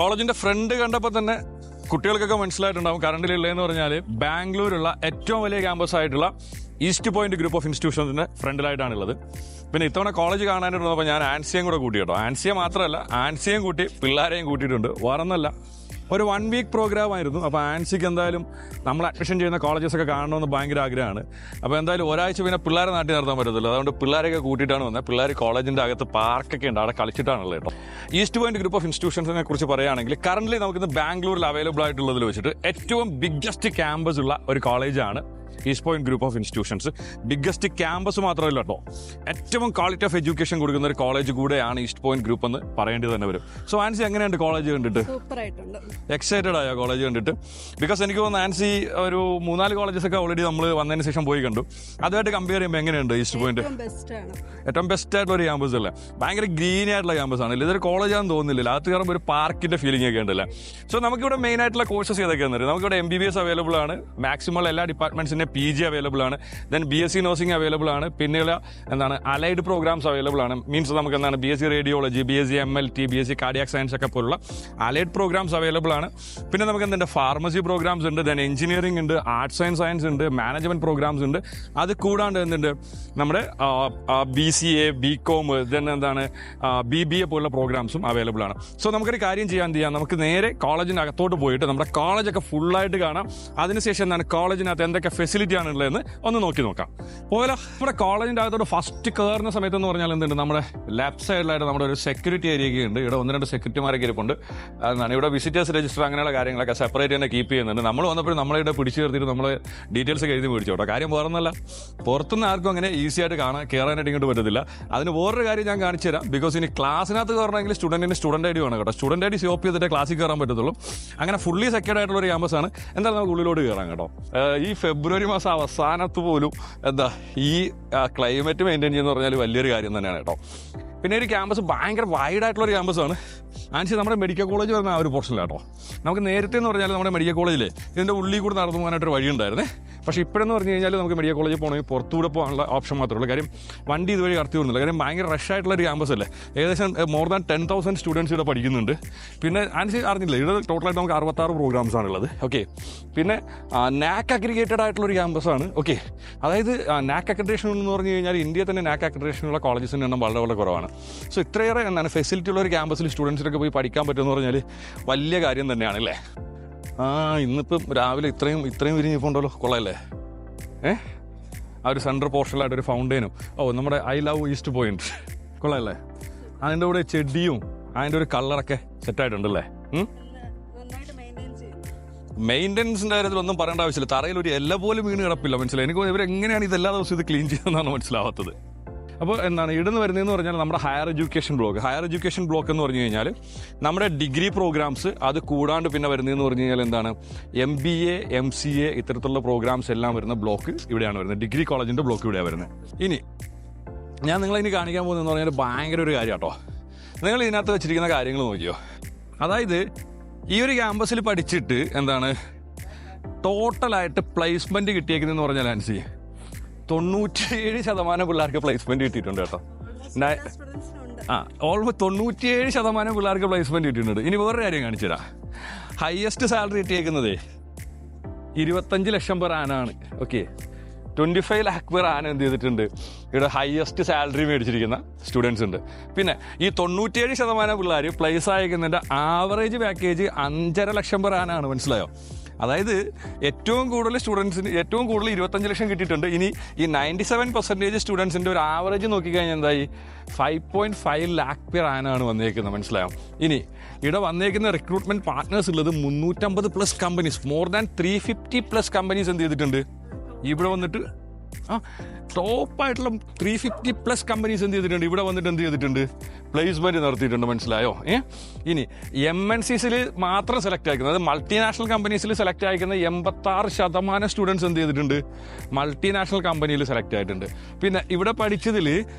കോളേജിന്റെ ഫ്രണ്ട് കണ്ടപ്പോൾ തന്നെ കുട്ടികൾക്കൊക്കെ മനസ്സിലായിട്ടുണ്ടാവും കറണ്ടിലുള്ളതെന്ന് പറഞ്ഞാൽ ബാംഗ്ലൂരുള്ള ഏറ്റവും വലിയ ക്യാമ്പസ് ആയിട്ടുള്ള ഈസ്റ്റ് പോയിന്റ് ഗ്രൂപ്പ് ഓഫ് ഇൻസ്റ്റിറ്റ്യൂഷൻസിന്റെ ഫ്രണ്ടിലായിട്ടാണുള്ളത്. പിന്നെ ഇത്തവണ കോളേജ് കാണാനായിട്ടുള്ളപ്പോൾ ഞാൻ ആൻസിയും കൂടെ കൂട്ടി കേട്ടോ. ആൻസിയെ മാത്രമല്ല, ആൻസിയും കൂട്ടി പിള്ളേരെയും കൂട്ടിയിട്ടുണ്ട്. വേറൊന്നല്ല, ഒരു 1 വീക്ക് പ്രോഗ്രാം ആയിരുന്നു. അപ്പോൾ ആൻസിക്ക് എന്തായാലും നമ്മൾ അഡ്മിഷൻ ചെയ്യുന്ന കോളേജസ് ഒക്കെ കാണണമെന്ന് ഭയങ്കര ആഗ്രഹമാണ്. അപ്പോൾ എന്തായാലും ഒരാഴ്ച പിന്നെ പിള്ളേരെ നാട്ടിൽ നടത്താൻ പറ്റത്തില്ല. അതുകൊണ്ട് പിള്ളേരെയൊക്കെ കൂട്ടിയിട്ടാണ് വന്നത്. പിള്ളേർ കോളേജിൻ്റെ അകത്ത് പാർക്കൊക്കെ ഉണ്ട്, അവിടെ കളിച്ചിട്ടാണുള്ളത് കേട്ടോ. ഈസ്റ്റ് പോയിന്റ് ഗ്രൂപ്പ് ഓഫ് ഇൻസ്റ്റിറ്റ്യൂഷൻസിനെ കുറിച്ച് പറയുകയാണെങ്കിൽ കറന്റ് നമുക്കിന്ന് ബാംഗ്ലൂരിൽ അവൈലബിൾ ആയിട്ടുള്ളതിൽ വെച്ചിട്ട് ഏറ്റവും ബിഗ്ഗസ്റ്റ് ക്യാമ്പസ് ഉള്ള ഒരു കോളേജാണ് east point group of institutions. Biggest campus മാത്രമല്ല കേട്ടോ, ഏറ്റവും ക്വാളിറ്റി ഓഫ് എഡ്യൂക്കേഷൻ കൊടുക്കുന്ന ഒരു കോളേജ് കൂടെയാണ് ഈസ്റ്റ് പോയിന്റ് ഗ്രൂപ്പ് എന്ന് പറയേണ്ടത് തന്നെ വരും. സോ ആൻസി എങ്ങനെയുണ്ട് കോളേജ് കണ്ടിട്ട്? എക്സൈറ്റഡ് ആയോ കോളേജ് കണ്ടിട്ട്? ബിക്കോസ് എനിക്ക് തോന്നുന്നു ആൻസി ഒരു 3-4 കോളേജസ് ഒക്കെ ഓൾറെഡി നമ്മൾ വന്നതിന് ശേഷം പോയി കണ്ടു. അതുമായിട്ട് കമ്പയർ ചെയ്യുമ്പോൾ എങ്ങനെയുണ്ട് ഈസ്റ്റ് പോയിന്റ്? ഏറ്റവും ബെസ്റ്റ് ആയിട്ടുള്ള ഒരു ക്യാമ്പസ് അല്ലേ? ഭയങ്കര ഗ്രീൻ ആയിട്ടുള്ള ക്യാമ്പസ് ആണ്. ഇതൊരു കോളേജാണെന്ന് തോന്നുന്നില്ല. അകത്ത് കയറുമ്പോൾ ഒരു പാർക്കിന്റെ ഫീലിംഗ് ഒക്കെ ഉണ്ടല്ലേ. സോ നമുക്കിവിടെ മെയിൻ ആയിട്ടുള്ള കോഴ്സസ് ഏതൊക്കെയാണെന്ന് അറിയാം. നമുക്കിവിടെ MBBS അവൈലബിൾ ആണ്. മാക്സിമം എല്ലാ ഡിപ്പാർട്ട്മെന്റ്സിന്റെ PG അവൈലബിൾ ആണ്. ദെൻ BSc നഴ്സിംഗ് അവൈലബിൾ ആണ്. പിന്നെയുള്ള അലൈഡ് പ്രോഗ്രാംസ് അവൈലബിൾ ആണ്. മീൻസ് നമുക്ക് BSc radiology, BSc MLT, BSc cardiac science ഒക്കെ പോലുള്ള അലൈഡ് പ്രോഗ്രാംസ് അവൈലബൾ ആണ്. പിന്നെ നമുക്ക് ഫാർമസി പ്രോഗ്രാംസ് ഉണ്ട്, ദെൻ എഞ്ചിനീയറിംഗ് ഉണ്ട്, ആർട്സ് ആൻഡ് സയൻസ് ഉണ്ട്, മാനേജ്മെന്റ് പ്രോഗ്രാംസ് ഉണ്ട്. അത് കൂടാണ്ട് എന്തുണ്ട്, നമ്മുടെ BCA, BCom, ദെൻ BBA പോലുള്ള പ്രോഗ്രാംസും അവൈലബിൾ ആണ്. സോ നമുക്കൊരു കാര്യം ചെയ്യാൻ നമുക്ക് നേരെ കോളേജിന്റെ അകത്തോട്ട് പോയിട്ട് നമ്മുടെ കോളേജൊക്കെ ഫുള്ളായിട്ട് കാണാം. അതിനുശേഷം കോളേജിനകത്ത് എന്തൊക്കെ ഫെസിലിറ്റി ആണ് ഉള്ളതെന്ന് ഒന്ന് നോക്കാം. പോലെ നമ്മുടെ കോളേജിന്റെ അകത്തോട്ട് ഫസ്റ്റ് കയറുന്ന സമയത്ത് എന്ന് പറഞ്ഞാൽ എന്തുണ്ട്, നമ്മുടെ ലെഫ്റ്റ് സൈഡിലായിട്ട് നമ്മുടെ ഒരു സെക്യൂരിറ്റി ഏരിയ ഒക്കെ ഉണ്ട്. ഇവിടെ 1-2 സെക്യൂരിറ്റിമാരൊക്കെ ഇരിപ്പുണ്ട്. ഇവിടെ വിസിറ്റേഴ്സ് രജിസ്റ്റർ അങ്ങനെയുള്ള കാര്യങ്ങളൊക്കെ സെപ്പറേറ്റ് തന്നെ കീപ്പ് ചെയ്യുന്നുണ്ട്. നമ്മൾ വന്നപ്പോൾ നമ്മളിവിടെ പിടിച്ചു ചേർത്തിട്ട് നമ്മൾ ഡീറ്റെയിൽസ് ഒക്കെ എഴുതി മേടിച്ചു കേട്ടോ. കാര്യം വേറൊന്നല്ല, പുറത്തുനിന്ന് ആർക്കും അങ്ങനെ ഈസി ആയിട്ട് കയറാനായിട്ട് ഇങ്ങോട്ട് പറ്റത്തില്ല. അതിന് വേറൊരു കാര്യം ഞാൻ കാണിച്ചു തരാം. ബിക്കോസ് ഇനി ക്ലാസ്സിനകത്ത് കയറണമെങ്കിൽ സ്റ്റുഡന്റ് ID വേണം കേട്ടോ. സ്റ്റുഡന്റ് ID സ്വൈപ്പ് ചെയ്തിട്ട് ക്ലാസ്സിൽ കയറാൻ പറ്റത്തുള്ളൂ. അങ്ങനെ ഫുള്ളി സെക്യൂർഡ് ആയിട്ടുള്ള ഒരു ക്യാമ്പസ് ആണ്. എന്തായാലും നമുക്ക് ഉള്ളിലോട്ട് കയറാം കേട്ടോ. ഈ ഫെബ്രുവരി മാസം അവസാനത്ത് പോലും ഈ ക്ലൈമറ്റ് മെയിൻറ്റെയിൻ ചെയ്യുന്ന പറഞ്ഞാൽ വലിയൊരു കാര്യം തന്നെയാണ് കേട്ടോ. പിന്നെ ഒരു ക്യാമ്പസ് ഭയങ്കര വൈഡ് ആയിട്ടുള്ള ഒരു ക്യാമ്പസാണ്. ആൻസി നമ്മുടെ മെഡിക്കൽ കോളേജ് വരുന്ന ആ ഒരു പോർഷനിലാണ് കേട്ടോ. നമുക്ക് നേരത്തെ എന്ന് പറഞ്ഞാൽ നമ്മുടെ മെഡിക്കൽ കോളേജിലെ ഇതിൻ്റെ ഉള്ളിൽ കൂടെ നടന്നു പോകാനായിട്ടൊരു വഴി ഉണ്ടായിരുന്നേ. പക്ഷേ ഇപ്പോഴെന്ന് പറഞ്ഞു കഴിഞ്ഞാൽ നമുക്ക് മെഡിക്കൽ കോളേജിൽ പോകണമെങ്കിൽ പുറത്തുകൂടെ പോകാനുള്ള ഓപ്ഷൻ മാത്രമേ ഉള്ളൂ. കാര്യം വണ്ടി ഇതുവഴി കടത്തി വരുന്നില്ല. കാര്യം ഭയങ്കര റഷ് ആയിട്ടുള്ള ഒരു ക്യാമ്പസ് അല്ലേ. ഏകദേശം മോർ ദാൻ 10,000 സ്റ്റുഡൻസ് ഇവിടെ പഠിക്കുന്നുണ്ട്. പിന്നെ ആൻസി അറിഞ്ഞില്ല, ഇവിടെ ടോട്ടലായിട്ട് നമുക്ക് 66 പ്രോഗ്രാംസ് ആണുള്ളത്. ഓക്കെ, പിന്നെ NAC അഗ്രിഗേറ്റഡ് ആയിട്ടുള്ള ഒരു ക്യാമ്പസാണ്. ഓക്കെ, അതായത് NAC അക്രഡിറ്റേഷൻ എന്ന് പറഞ്ഞു കഴിഞ്ഞാൽ ഇന്ത്യയിൽ തന്നെ NAC അക്രഡിറ്റേഷനുള്ള കോളേജസിൻ്റെ എണ്ണം വളരെ വളരെ കുറവാണ്. സോ ഇത്രയേറെ ഫെസിലിറ്റി ഉള്ള ഒരു ക്യാമ്പസിൽ സ്റ്റുഡൻസിനൊക്കെ പോയി പഠിക്കാൻ പറ്റുമെന്ന് പറഞ്ഞാൽ വലിയ കാര്യം തന്നെയാണ് അല്ലേ. ഇന്നിപ്പം രാവിലെ ഇത്രയും വിരിഞ്ഞിപ്പോണ്ടല്ലോ, കൊള്ളാമല്ലേ. ആ ഒരു സെൻട്രൽ പോർഷനിലായിട്ടൊരു ഫൗണ്ടൈനും നമ്മുടെ ഐ ലവ് ഈസ്റ്റ് പോയിന്റ് കൊള്ളാമല്ലേ. അതിൻ്റെ കൂടെ ചെടിയും അതിൻ്റെ ഒരു കളറൊക്കെ സെറ്റായിട്ടുണ്ടല്ലേ. മെയിൻ്റനൻസിൻ്റെ കാര്യത്തിലൊന്നും പറയേണ്ട ആവശ്യമില്ല. തറയിൽ ഒരു എല്ലാ പോലും വീണ് കിടപ്പില്ല. മനസ്സിലായി എനിക്ക്. ഇവരെങ്ങനെയാണ് ഇതെല്ലാ ദിവസവും ഇത് ക്ലീൻ ചെയ്യുന്നതെന്നാണ് മനസ്സിലാവാത്തത്. അപ്പോൾ ഇവിടുന്ന് വരുന്നതെന്ന് പറഞ്ഞാൽ നമ്മുടെ ഹയർ എഡ്യൂക്കേഷൻ ബ്ലോക്ക് എന്ന് പറഞ്ഞു കഴിഞ്ഞാൽ നമ്മുടെ ഡിഗ്രി പ്രോഗ്രാംസ്, അത് കൂടാണ്ട് പിന്നെ വരുന്നതെന്ന് പറഞ്ഞു കഴിഞ്ഞാൽ MBA, MCA ഇത്തരത്തിലുള്ള പ്രോഗ്രാംസ് എല്ലാം വരുന്ന ബ്ലോക്ക് ഇവിടെയാണ് വരുന്നത്. ഡിഗ്രി കോളേജിൻ്റെ ബ്ലോക്ക് ഇവിടെയാണ് വരുന്നത്. ഇനി ഞാൻ നിങ്ങളിനി കാണിക്കാൻ പോകുന്നതെന്ന് പറഞ്ഞാൽ ഭയങ്കര ഒരു കാര്യം കേട്ടോ. നിങ്ങൾ ഇതിനകത്ത് വെച്ചിരിക്കുന്ന കാര്യങ്ങൾ നോക്കിയോ. അതായത് ഈ ഒരു ക്യാമ്പസിൽ പഠിച്ചിട്ട് ടോട്ടലായിട്ട് പ്ലേസ്മെൻറ്റ് കിട്ടിയേക്കുന്നതെന്ന് പറഞ്ഞാൽ ആൻസി 97% പിള്ളേർക്ക് പ്ലേസ്മെന്റ് കിട്ടിയിട്ടുണ്ട് കേട്ടോ. ഓൾമോസ്റ്റ് 97% പിള്ളേർക്ക് പ്ലേസ്മെന്റ് കിട്ടിയിട്ടുണ്ട്. ഇനി വേറൊരു കാര്യം കാണിച്ചു തരാം. ഹയസ്റ്റ് സാലറി കിട്ടിയേക്കുന്നത് 25 ലക്ഷം പെർ ആനാണ്. ഓക്കെ, 25 lakh പെർ ആന എന്ത് ചെയ്തിട്ടുണ്ട് ഇവിടെ ഹയസ്റ്റ് സാലറി മേടിച്ചിരിക്കുന്ന സ്റ്റുഡൻസ് ഉണ്ട്. പിന്നെ ഈ 97% പിള്ളേർ പ്ലേസ് അയക്കുന്നതിൻ്റെ ആവറേജ് പാക്കേജ് 5.5 ലക്ഷം പെർ ആനാണ്. മനസ്സിലായോ? അതായത് ഏറ്റവും കൂടുതൽ 25 ലക്ഷം കിട്ടിയിട്ടുണ്ട്. ഇനി ഈ 97% സ്റ്റുഡൻസിൻ്റെ ഒരു ആവറേജ് നോക്കിക്കഴിഞ്ഞാൽ എന്തായി 5.5 lakh പെർ ആനാണ് വന്നേക്കുന്നത്. മനസ്സിലായോ? ഇനി ഇവിടെ വന്നേക്കുന്ന റിക്രൂട്ട്മെന്റ് പാർട്ട്നേഴ്സ് ഉള്ളത് 350+ കമ്പനീസ്, മോർ ദാൻ 350+ കമ്പനീസ് എന്ത് ചെയ്തിട്ടുണ്ട് ഇവിടെ വന്നിട്ട്. ടോപ്പായിട്ടുള്ള 350+ കമ്പനീസ് എന്ത് ചെയ്തിട്ടുണ്ട് ഇവിടെ വന്നിട്ട് എന്ത് ചെയ്തിട്ടുണ്ട് പ്ലേസ്മെന്റ് നടത്തിയിട്ടുണ്ട്. മനസ്സിലായോ? ഇനി MNCസിൽ മാത്രം സെലക്ട് ആയിരിക്കുന്നത്, അത് മൾട്ടിനാഷണൽ കമ്പനീസിൽ സെലക്ട് ആയിരിക്കുന്ന 86% സ്റ്റുഡൻസ് എന്ത് ചെയ്തിട്ടുണ്ട് മൾട്ടിനാഷണൽ കമ്പനിയിൽ സെലക്ട് ആയിട്ടുണ്ട്. പിന്നെ ഇവിടെ പഠിച്ചതിൽ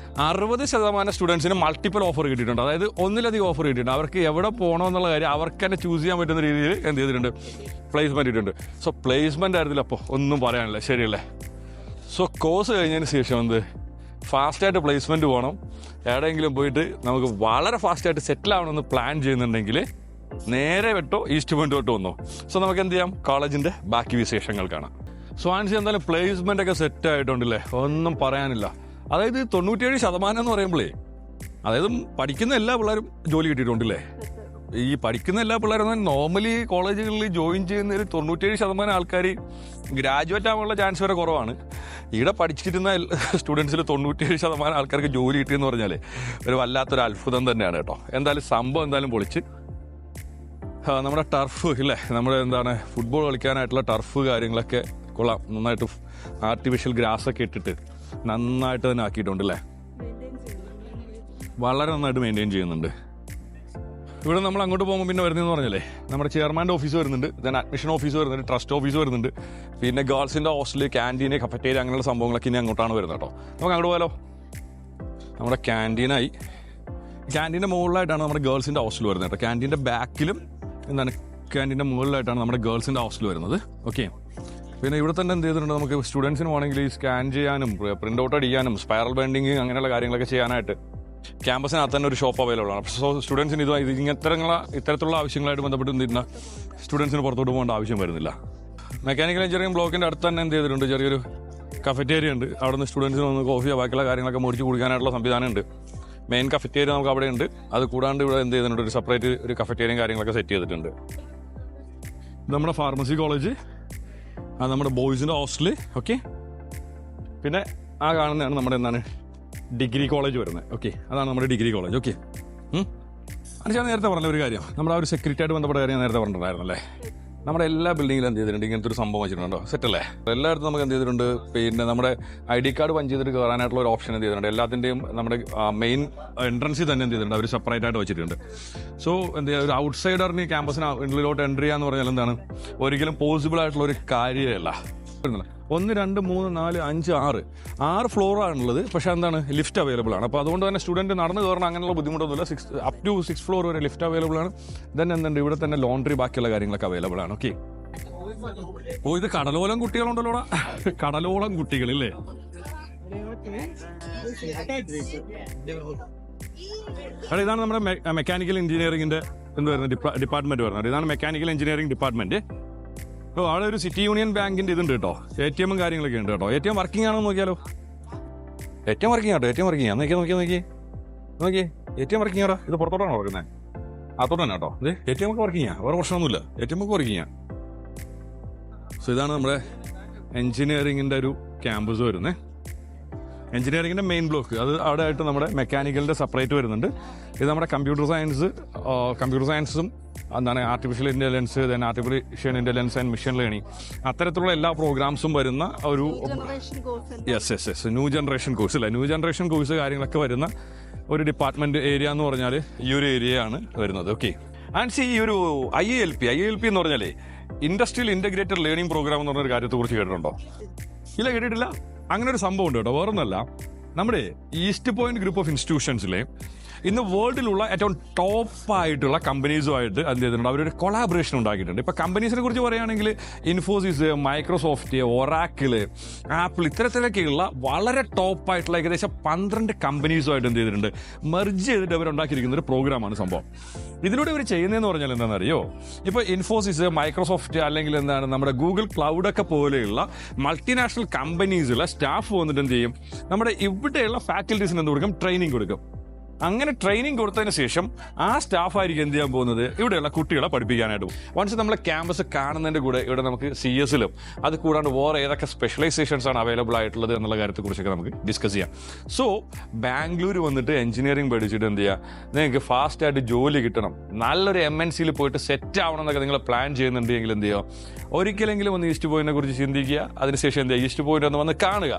60% സ്റ്റുഡൻസിന് മൾട്ടിപ്പിൾ ഓഫർ കിട്ടിയിട്ടുണ്ട്. അതായത് ഒന്നിലധികം ഓഫർ കിട്ടിയിട്ടുണ്ട്. അവർക്ക് എവിടെ പോകണമെന്നുള്ള കാര്യം അവർക്ക് തന്നെ ചൂസ് ചെയ്യാൻ പറ്റുന്ന രീതിയിൽ എന്ത് ചെയ്തിട്ടുണ്ട് പ്ലേസ്മെന്റ് കിട്ടിയിട്ടുണ്ട്. സോ പ്ലേസ്മെന്റ് ആയിരുന്നില്ല അപ്പോൾ ഒന്നും പറയാനില്ല. ശരിയല്ലേ? സോ കോഴ്സ് കഴിഞ്ഞതിന് ശേഷം ഫാസ്റ്റായിട്ട് പ്ലേസ്മെൻറ്റ് പോകണം. എവിടെയെങ്കിലും പോയിട്ട് നമുക്ക് വളരെ ഫാസ്റ്റായിട്ട് സെറ്റിൽ ആവണമെന്ന് പ്ലാൻ ചെയ്യുന്നുണ്ടെങ്കിൽ നേരെ വിട്ടോ ഈസ്റ്റ് പോയിന്റ് തൊട്ട് വന്നോ. സോ നമുക്ക് എന്ത് ചെയ്യാം, കോളേജിന്റെ ബാക്കി വിശേഷങ്ങൾ കാണാം. സോ ആൻസി എന്തായാലും പ്ലേസ്മെന്റ് ഒക്കെ സെറ്റ് ആയിട്ടുണ്ടല്ലേ, ഒന്നും പറയാനില്ല. അതായത് 97% എന്ന് പറയുമ്പോഴേ, അതായത് പഠിക്കുന്ന എല്ലാ പിള്ളേരും ജോലി കിട്ടിയിട്ടുണ്ടല്ലേ. ഈ പഠിക്കുന്ന എല്ലാ പിള്ളേരും നോർമലി കോളേജുകളിൽ ജോയിൻ ചെയ്യുന്ന ഒരു 97% ആൾക്കാർ ഗ്രാജുവേറ്റ് ആവാനുള്ള ചാൻസ് വരെ കുറവാണ്. ഇവിടെ പഠിച്ചിരുന്ന സ്റ്റുഡൻസിൽ 97% ആൾക്കാർക്ക് ജോലി കിട്ടിയെന്ന് പറഞ്ഞാൽ ഒരു വല്ലാത്തൊരു അത്ഭുതം തന്നെയാണ് കേട്ടോ. എന്തായാലും സംഭവം എന്തായാലും പൊളിച്ച്. നമ്മുടെ ടർഫ് ഇല്ലേ, നമ്മുടെ എന്താണ് ഫുട്ബോൾ കളിക്കാനായിട്ടുള്ള ടർഫ് കാര്യങ്ങളൊക്കെ കൊള്ളാം. നന്നായിട്ട് ആർട്ടിഫിഷ്യൽ ഗ്രാസ് ഒക്കെ ഇട്ടിട്ട് നന്നായിട്ട് തന്നെ ആക്കിയിട്ടുണ്ട് അല്ലേ, വളരെ നന്നായിട്ട് മെയിൻറ്റെയിൻ ചെയ്യുന്നുണ്ട്. ഇവിടെ നമ്മൾ അങ്ങോട്ട് പോകുമ്പോൾ പിന്നെ വരുന്നതെന്ന് പറഞ്ഞാലേ, നമ്മുടെ ചെയർമാൻ്റെ ഓഫീസ് വരുന്നുണ്ട്, ദെൻ അഡ്മിഷൻ ഓഫീസ് വരുന്നുണ്ട്, ട്രസ്റ്റ് ഓഫീസ് വരുന്നുണ്ട്, പിന്നെ ഗേൾസിൻ്റെ ഹോസ്റ്റൽ, ക്യാൻറ്റീന്, കഫറ്റേരിയ അങ്ങനെയുള്ള സംഭവങ്ങളൊക്കെ ഇനി അങ്ങോട്ടാണ് വരുന്നത് കേട്ടോ. നമുക്ക് അങ്ങോട്ട് പോയാലോ. നമ്മുടെ ക്യാൻറ്റീനായി, ക്യാൻറ്റീൻ്റെ മുകളിലായിട്ടാണ് നമ്മുടെ ഗേൾസിൻ്റെ ഹോസ്റ്റൽ വരുന്നത് കേട്ടോ. ക്യാൻറ്റീൻ്റെ ബാക്കിലും എന്താണ് ക്യാൻറ്റീൻ്റെ മുകളിലായിട്ടാണ് നമ്മുടെ ഗേൾസിൻ്റെ ഹോസ്റ്റൽ വരുന്നത്. ഓക്കെ, പിന്നെ ഇവിടെ തന്നെ എന്ത് ചെയ്തിട്ടുണ്ട്, നമുക്ക് സ്റ്റുഡൻസിന് വേണമെങ്കിൽ ഈ സ്കാൻ ചെയ്യാനും പ്രിൻ്റ് ഔട്ട് അടിക്കാനും സ്പൈറൽ ബൈൻഡിങ് അങ്ങനെയുള്ള കാര്യങ്ങളൊക്കെ ചെയ്യാനായിട്ട് ക്യാമ്പസിനകത്ത് തന്നെ ഒരു ഷോപ്പ് അവൈലബിൾ ആണ്. സോ സ്റ്റുഡൻസിന് ഇത്തരത്തിലുള്ള ആവശ്യങ്ങളായിട്ട് ബന്ധപ്പെട്ട് എന്തിരുന്ന സ്റ്റുഡൻസിന് പുറത്തോട്ട് പോകേണ്ട ആവശ്യം വരുന്നില്ല. മെക്കാനിക്കൽ എഞ്ചിനീയറിംഗ് ബ്ലോക്കിൻ്റെ അടുത്ത് തന്നെ എന്ത് ചെയ്തിട്ടുണ്ട്, ചെറിയൊരു കഫറ്റേരിയ ഉണ്ട്. അവിടെ നിന്ന് സ്റ്റുഡൻസിന് വന്ന് കോഫിയോ ബാക്കിയുള്ള കാര്യങ്ങളൊക്കെ മേടിച്ച് കുടിക്കാനായിട്ടുള്ള സംവിധാനം ഉണ്ട്. മെയിൻ കഫറ്റേരിയ നമുക്ക് അവിടെ ഉണ്ട്. അത് കൂടാണ്ട് ഇവിടെ എന്ത് ചെയ്തിട്ടുണ്ട്, ഒരു സെപ്പറേറ്റ് ഒരു കഫറ്റേരിയയും കാര്യങ്ങളൊക്കെ സെറ്റ് ചെയ്തിട്ടുണ്ട്. നമ്മുടെ ഫാർമസി കോളേജ്, അത് നമ്മുടെ ബോയ്സിൻ്റെ ഹോസ്റ്റല്. ഓക്കെ, പിന്നെ ആ കാണുന്നതാണ് നമ്മുടെ എന്താണ് ഡിഗ്രി കോളേജ് വരുന്നത്. ഓക്കെ, അതാണ് നമ്മുടെ ഡിഗ്രി കോളേജ്. ഓക്കെ, ഞാൻ നേരത്തെ പറഞ്ഞ ഒരു കാര്യം, നമ്മുടെ ആ ഒരു സെക്യൂരിറ്റിയായിട്ട് ബന്ധപ്പെട്ട കാര്യം നേരത്തെ പറഞ്ഞിട്ടുണ്ടായിരുന്നല്ലേ. നമ്മുടെ എല്ലാ ബിൽഡിങ്ങിലും എന്ത് ചെയ്തിട്ടുണ്ട്, ഇങ്ങനത്തെ ഒരു സംഭവം വെച്ചിട്ടുണ്ടോ, സെറ്റല്ലേ. എല്ലായിടത്തും നമുക്ക് എന്ത് ചെയ്തിട്ടുണ്ട്, പിന്നെ നമ്മുടെ ID കാർഡ് പഞ്ച് ചെയ്തിട്ട് കയറാനായിട്ടുള്ള ഒരു ഓപ്ഷൻ എന്ത് ചെയ്തിട്ടുണ്ട്. എല്ലാത്തിൻ്റെയും നമ്മുടെ മെയിൻ എൻട്രൻസിൽ തന്നെ എന്ത് ചെയ്തിട്ടുണ്ട്, അവർ സെപ്പറേറ്റ് ആയിട്ട് വെച്ചിട്ടുണ്ട്. സോ എന്ത് ചെയ്യുക, ഒരു ഔട്ട്സൈഡറിന് ക്യാമ്പസിന് ഉള്ളിലോട്ട് എൻട്രി ചെയ്യാന്ന് പറഞ്ഞാൽ എന്താണ്, ഒരിക്കലും പോസിബിൾ ആയിട്ടുള്ള ഒരു കാര്യമല്ല. 1, 2, 3, 4, 5, 6 ഫ്ലോറാണുള്ളത്. പക്ഷേ എന്താണ്, ലിഫ്റ്റ് അവൈലബിൾ ആണ്. അപ്പോൾ അതുകൊണ്ട് തന്നെ സ്റ്റുഡൻറ്റ് നടന്ന് കയറണം അങ്ങനെയുള്ള ബുദ്ധിമുട്ടൊന്നുമില്ല. അപ് ടു 6 ഫ്ലോർ വരെ ലിഫ്റ്റ് അവൈലബിൾ ആണ്. ദെൻ എന്തുണ്ട്, ഇവിടെ തന്നെ ലോണ്ടറി ബാക്കിയുള്ള കാര്യങ്ങളൊക്കെ അവൈലബിൾ ആണ്. ഓക്കെ, ഓ ഇത് കടലോളം കുട്ടികളുണ്ടല്ലോടാ, കടലോളം കുട്ടികളില്ലേ. അവിടെ ഇതാണ് നമ്മുടെ മെക്കാനിക്കൽ എഞ്ചിനീയറിംഗിൻ്റെ എന്ത് വരുന്നത് ഡിപ്പാർട്ട്മെൻറ്റ് വരുന്നത്. ഇതാണ് മെക്കാനിക്കൽ എഞ്ചിനീയറിംഗ് ഡിപ്പാർട്ട്മെൻറ്റ്. ഓ, അവിടെ ഒരു സിറ്റി യൂണിയൻ ബാങ്കിൻ്റെ ഇതുണ്ട് കേട്ടോ, ATM കാര്യങ്ങളൊക്കെ ഉണ്ട് കേട്ടോ. ATM വർക്കിംഗ് ആണോ നോക്കിയാലോ. ATM വർക്കിംഗ് ആട്ടോ, ATM വർക്കിംഗ് ആണ്. നോക്കിയേ ATM വർക്കിംഗ് ആടാ. ഇത് പുറത്തോട്ടാണോ വർക്കുന്നത്, അത്തോട്ട് തന്നെ കേട്ടോ. ഇത് ATM ഒക്കെ വർക്കിംഗ് ആണ്, വേറെ പ്രശ്നമൊന്നുമില്ല. ATM ഒക്കെ വർക്കിംഗ് ആണ്. സോ ഇതാണ് നമ്മുടെ എഞ്ചിനീയറിംഗിൻ്റെ ഒരു ക്യാമ്പസ് വരുന്നത്. എഞ്ചിനീയറിംഗിൻ്റെ മെയിൻ ബ്ലോക്ക് അത് അവിടെ ആയിട്ട് നമ്മുടെ മെക്കാനിക്കലിൻ്റെ സെപ്പറേറ്റ് വരുന്നുണ്ട്. ഇത് നമ്മുടെ കമ്പ്യൂട്ടർ സയൻസും എന്താണ് artificial intelligence, then artificial intelligence and machine learning, അത്തരത്തിലുള്ള എല്ലാ പ്രോഗ്രാംസും വരുന്ന ഒരു ന്യൂ ജനറേഷൻ കോഴ്സ് അല്ലേ. ന്യൂ ജനറേഷൻ കോഴ്സ് കാര്യങ്ങളൊക്കെ വരുന്ന ഒരു ഡിപ്പാർട്ട്മെൻറ്റ് ഏരിയ എന്ന് പറഞ്ഞാൽ ഈ ഒരു ഏരിയയാണ് വരുന്നത്. ഓക്കെ, ആൻഡ് ഈ ഒരു IILP എന്ന് പറഞ്ഞാലേ ഇൻഡസ്ട്രിയൽ ഇൻ്റഗ്രേറ്റഡ് ലേണിംഗ് പ്രോഗ്രാം എന്ന് പറഞ്ഞൊരു കാര്യത്തെക്കുറിച്ച് കേട്ടിട്ടുണ്ടോ? ഇല്ല, കേട്ടിട്ടില്ല. അങ്ങനെ ഒരു സംഭവം ഉണ്ട് കേട്ടോ. വേറൊന്നല്ല, നമ്മുടെ ഈസ്റ്റ് പോയിന്റ് ഗ്രൂപ്പ് ഓഫ് ഇൻസ്റ്റിറ്റ്യൂഷൻസിലെ ഇന്ന് വേൾഡിലുള്ള ഏറ്റവും ടോപ്പായിട്ടുള്ള കമ്പനീസുമായിട്ട് എന്ത് ചെയ്തിട്ടുണ്ട്, അവരൊരു കൊളാബറേഷൻ ഉണ്ടാക്കിയിട്ടുണ്ട്. ഇപ്പോൾ കമ്പനീസിനെ കുറിച്ച് പറയുകയാണെങ്കിൽ ഇൻഫോസിസ്, മൈക്രോസോഫ്റ്റ്, ഒറാക്കിൾ, ആപ്പിൾ, ഇത്തരത്തിലൊക്കെയുള്ള വളരെ ടോപ്പായിട്ടുള്ള ഏകദേശം 12 കമ്പനീസുമായിട്ട് എന്ത് ചെയ്തിട്ടുണ്ട്, മെർജ് ചെയ്തിട്ട് അവരുണ്ടാക്കിയിരിക്കുന്ന ഒരു പ്രോഗ്രാമാണ് സംഭവം. ഇതിലൂടെ ഇവർ ചെയ്യുന്നതെന്ന് പറഞ്ഞാൽ എന്താണെന്നറിയോ, ഇപ്പോൾ ഇൻഫോസിസ്, മൈക്രോസോഫ്റ്റ് അല്ലെങ്കിൽ എന്താണ് നമ്മുടെ ഗൂഗിൾ ക്ലൗഡൊക്കെ പോലെയുള്ള മൾട്ടിനാഷണൽ കമ്പനീസിലെ സ്റ്റാഫ് വന്നിട്ട് എന്ത് ചെയ്യും, നമ്മുടെ ഇവിടെയുള്ള ഫാക്കൽറ്റീസിന് എന്ത് കൊടുക്കും, ട്രെയിനിങ് കൊടുക്കും. അങ്ങനെ ട്രെയിനിങ് കൊടുത്തതിന് ശേഷം ആ സ്റ്റാഫായിരിക്കും എന്ത് ചെയ്യാൻ പോകുന്നത്, ഇവിടെയുള്ള കുട്ടികളെ പഠിപ്പിക്കാനായിട്ട് പോകും. വൺസ് നമ്മൾ ക്യാമ്പസ് കാണുന്നതിൻ്റെ കൂടെ ഇവിടെ നമുക്ക് CS-ലും അത് കൂടാണ്ട് വേറെ ഏതൊക്കെ സ്പെഷ്യലൈസേഷൻസ് ആണ് അവൈലബിൾ ആയിട്ടുള്ളത് എന്നുള്ള കാര്യത്തെക്കുറിച്ചൊക്കെ നമുക്ക് ഡിസ്കസ് ചെയ്യാം. സോ ബാംഗ്ലൂർ വന്നിട്ട് എഞ്ചിനീയറിംഗ് പഠിച്ചിട്ട് എന്ത് ചെയ്യുക, നിങ്ങൾക്ക് ഫാസ്റ്റായിട്ട് ജോലി കിട്ടണം, നല്ലൊരു MNC-യിൽ പോയിട്ട് സെറ്റ് ആവണം എന്നൊക്കെ നിങ്ങൾ പ്ലാൻ ചെയ്യുന്നുണ്ടെങ്കിൽ എന്ത് ചെയ്യുക, ഒരിക്കലെങ്കിലും ഒന്ന് ഈസ്റ്റ് പോയിന്റിനെ കുറിച്ച് ചിന്തിക്കുക. അതിനുശേഷം എന്ത് ചെയ്യുക, ഈസ്റ്റ് പോയിന്റ് ഒന്ന് വന്ന് കാണുക.